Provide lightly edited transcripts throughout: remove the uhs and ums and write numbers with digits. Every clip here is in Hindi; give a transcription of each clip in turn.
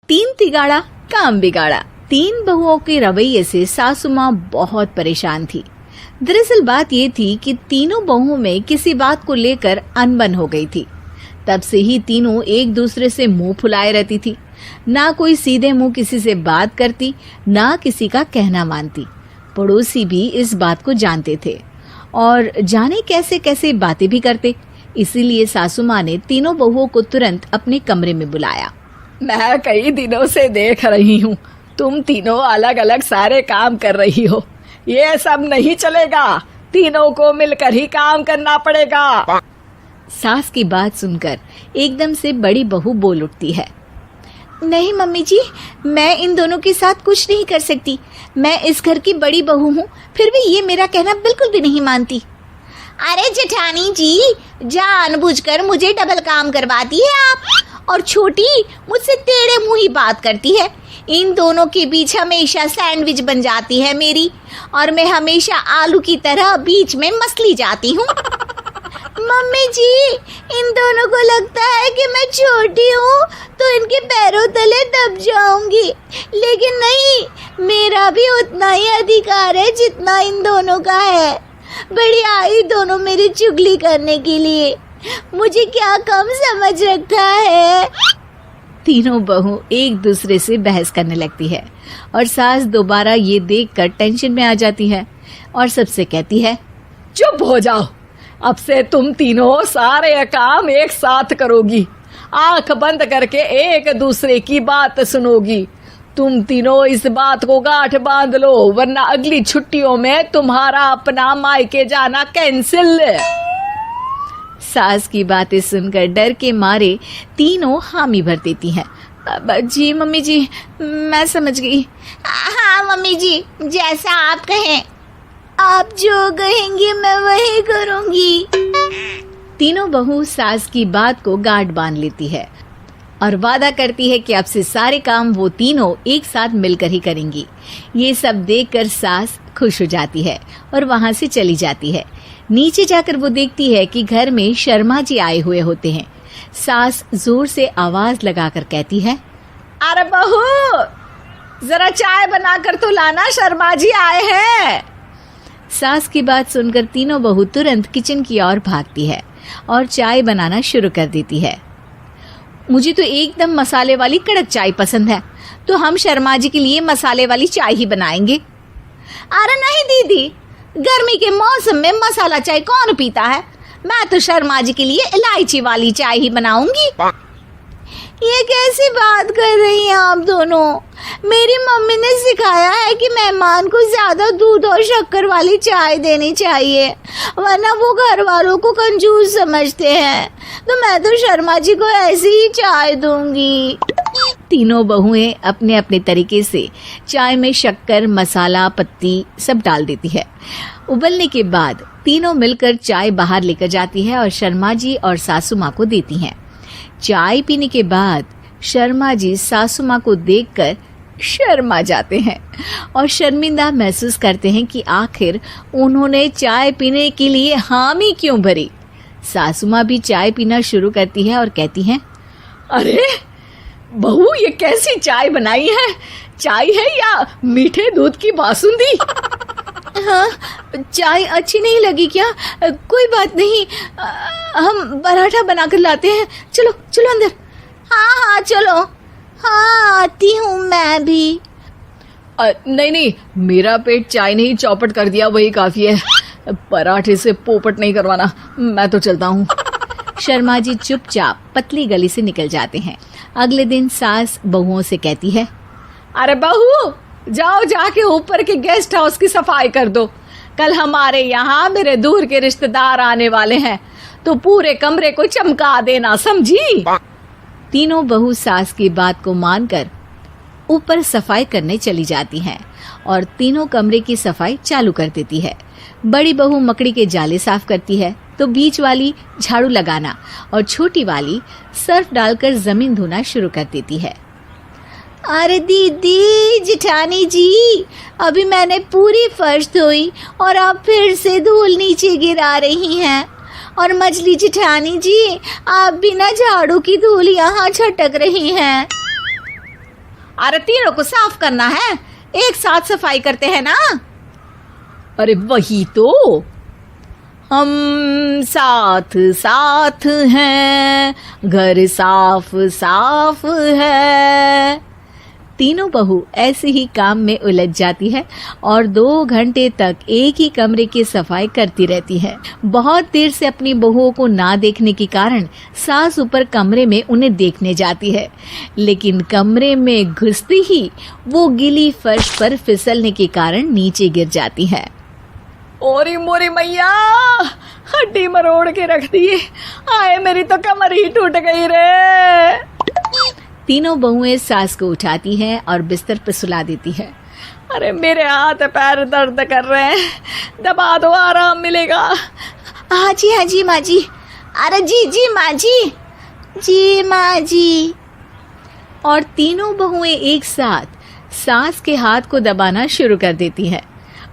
तीन तिगाड़ा काम बिगाड़ा। तीन बहुओं के रवैये से सासू माँ बहुत परेशान थी। दरअसल बात ये थी कि तीनों बहुओं में किसी बात को लेकर अनबन हो गई थी। तब से ही तीनों एक दूसरे से मुंह फुलाए रहती थी। ना कोई सीधे मुंह किसी से बात करती, ना किसी का कहना मानती। पड़ोसी भी इस बात को जानते थे और जाने कैसे कैसे बातें भी करते। इसीलिए सासू माँ ने तीनों बहुओं को तुरंत अपने कमरे में बुलाया। मैं कई दिनों से देख रही हूँ, तुम तीनों अलग अलग सारे काम कर रही हो। ये सब नहीं चलेगा, तीनों को मिलकर ही काम करना पड़ेगा। सास की बात सुनकर एकदम से बड़ी बहू बोल उठती है। नहीं मम्मी जी, मैं इन दोनों के साथ कुछ नहीं कर सकती। मैं इस घर की बड़ी बहू हूँ, फिर भी ये मेरा कहना बिल्कुल भी नहीं मानती। अरे जेठानी जी, जानबूझकर मुझे डबल काम करवाती है आप, और छोटी मुझसे टेढ़े मुंह ही बात करती है। इन दोनों के बीच हमेशा सैंडविच बन जाती है मेरी, और मैं हमेशा आलू की तरह बीच में मसली जाती हूँ। मम्मी जी, इन दोनों को लगता है कि मैं छोटी हूँ तो इनके पैरों तले दब जाऊंगी, लेकिन नहीं, मेरा भी उतना ही अधिकार है जितना इन दोनों का है। बड़ी आई दोनों मेरी चुगली करने के लिए, मुझे क्या कम समझ रखा है। तीनों बहू एक दूसरे से बहस करने लगती है और सास दोबारा ये देखकर टेंशन में आ जाती है और सबसे कहती है, चुप हो जाओ, अब से तुम तीनों सारे काम एक साथ करोगी, आंख बंद करके एक दूसरे की बात सुनोगी। तुम तीनों इस बात को गांठ बांध लो, वरना अगली छुट्टियों में तुम्हारा अपना मायके जाना कैंसिल। सास की बातें सुनकर डर के मारे तीनों हामी भर देती हैं। जी मम्मी जी, मैं समझ गई। हाँ मम्मी जी, जैसा आप कहें, आप जो कहेंगी मैं वही करूंगी। तीनों बहू सास की बात को गांठ बांध लेती है और वादा करती है कि अब से सारे काम वो तीनों एक साथ मिलकर ही करेंगी। ये सब देखकर सास खुश हो जाती है और वहां से चली जाती है। नीचे जाकर वो देखती है कि घर में शर्मा जी आए हुए होते हैं। सास जोर से आवाज लगाकर कहती है, अरे बहू, जरा चाय बनाकर तो लाना, शर्मा जी आए हैं। सास की बात सुनकर तीनों बहू तुरंत किचन की ओर भागती है और चाय बनाना शुरू कर देती है। मुझे तो एकदम मसाले वाली कड़क चाय पसंद है, तो हम शर्मा जी के लिए मसाले वाली चाय ही बनाएंगे। अरे नहीं दीदी, गर्मी के मौसम में मसाला चाय कौन पीता है? मैं तो शर्मा जी के लिए इलायची वाली चाय ही बनाऊंगी। ये कैसी बात कर रही हैं आप दोनों? मेरी मम्मी ने सिखाया है कि मेहमान को ज्यादा दूध और शक्कर वाली चाय देनी चाहिए, वरना वो घर वालों को कंजूस समझते हैं। तो मैं तो शर्मा जी को ऐसी ही चाय दूंगी। तीनों बहुएं अपने अपने तरीके से चाय में शक्कर, मसाला, पत्ती सब डाल देती है। उबलने के बाद तीनों मिलकर चाय बाहर लेकर जाती है और शर्मा जी और सासू माँ को देती हैं। चाय पीने के बाद शर्मा जी सासू माँ को देखकर शर्मा जाते हैं और शर्मिंदा महसूस करते हैं कि आखिर उन्होंने चाय पीने के लिए हामी क्यों भरी। सासू माँ भी चाय पीना शुरू करती है और कहती हैं, अरे बहू, ये कैसी चाय बनाई है? चाय है या मीठे दूध की बासुंदी? हाँ, चाय अच्छी नहीं लगी क्या? कोई बात नहीं, हम पराठा बनाकर लाते हैं। चलो चलो अंदर। हाँ चलो। हाँ, आती हूँ मैं भी। नहीं, मेरा पेट चाय ने ही चौपट कर दिया, वही काफी है। पराठे से पोपट नहीं करवाना, मैं तो चलता हूँ। शर्मा जी चुपचाप पतली गली से निकल जाते हैं। अगले दिन सास बहुओं से कहती है, अरे बहू, जाओ जाके ऊपर के गेस्ट हाउस की सफाई कर दो। कल हमारे यहाँ मेरे दूर के रिश्तेदार आने वाले हैं, तो पूरे कमरे को चमका देना, समझी? तीनों बहू सास की बात को मानकर ऊपर सफाई करने चली जाती हैं और तीनों कमरे की सफाई चालू कर देती है। बड़ी बहू मकड़ी के जाले साफ करती है, तो बीच वाली झाड़ू लगाना और छोटी वाली सर्फ डालकर जमीन धोना शुरू कर देती है। अरे दीदी, जेठानी जी, अभी मैंने पूरी फर्श धोई और आप फिर से धूल नीचे गिरा रही हैं। और मछली जेठानी जी, आप बिना झाड़ू की धूल यहाँ छटक रही हैं। अरे तीनों को साफ करना है, एक साथ सफाई करते हैं ना। अरे वही तो, हम साथ साथ हैं, घर साफ साफ है। तीनों बहू ऐसे ही काम में उलझ जाती है और 2 घंटे तक एक ही कमरे की सफाई करती रहती है। बहुत देर से अपनी बहुओं को ना देखने के कारण सास ऊपर कमरे में उन्हें देखने जाती है, लेकिन कमरे में घुसती ही वो गीली फर्श पर फिसलने के कारण नीचे गिर जाती है। ओरी मोरी मैया, हड्डी मरोड़ के रख दी। आए मेरी तो कमर ही टूट गई रे। तीनों बहुएं सास को उठाती हैं और बिस्तर पर सुला देती है। अरे मेरे हाथ पैर दर्द कर रहे हैं, दबा दो, आराम मिलेगा। हाँ जी माँ जी। अरे जी माँ जी माँ जी। और तीनों बहुएं एक साथ सास के हाथ को दबाना शुरू कर देती है।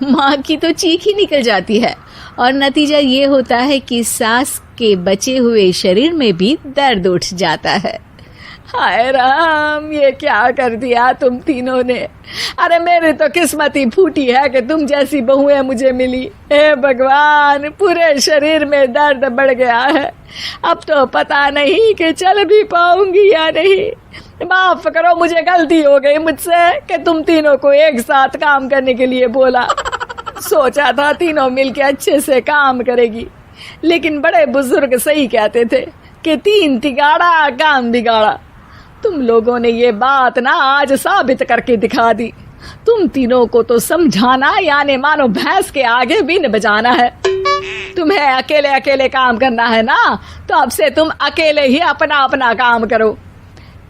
माँ की तो चीख ही निकल जाती है और नतीजा ये होता है कि सास के बचे हुए शरीर में भी दर्द उठ जाता है। हाय राम, ये क्या कर दिया तुम तीनों ने। अरे मेरी तो किस्मत ही फूटी है कि तुम जैसी बहुएं मुझे मिली। हे भगवान, पूरे शरीर में दर्द बढ़ गया है। अब तो पता नहीं कि चल भी पाऊंगी या नहीं। माफ करो, मुझे गलती हो गई मुझसे कि तुम तीनों को एक साथ काम करने के लिए बोला। सोचा था तीनों मिलके अच्छे से काम करेगी, लेकिन बड़े बुजुर्ग सही कहते थे कि 3 तिगाड़ा काम बिगाड़ा। तुम लोगों ने ये बात ना आज साबित करके दिखा दी। तुम तीनों को तो समझाना यानी मानो भैंस के आगे बीन बजाना है। तुम्हें अकेले अकेले काम करना है ना, तो अब से तुम अकेले ही अपना अपना काम करो।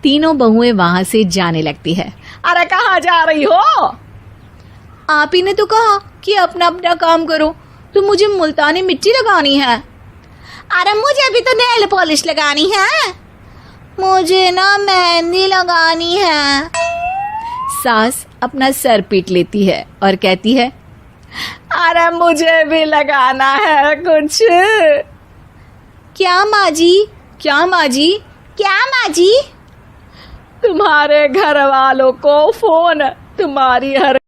तीनों बहुएं वहां से जाने लगती है। अरे कहाँ जा रही हो? आप ही ने तो कहा कि अपना अपना काम तो मुझे मुल्तानी मिट्टी लगानी है। अरे मुझे भी तो नेल पॉलिश लगानी है, मुझे ना मेहंदी लगानी है। सास अपना सर पीट लेती है और कहती है, अरे मुझे भी लगाना है कुछ। क्या माँ जी? क्या माँ जी? क्या माँ जी? तुम्हारे घर वालों को फोन, तुम्हारी हर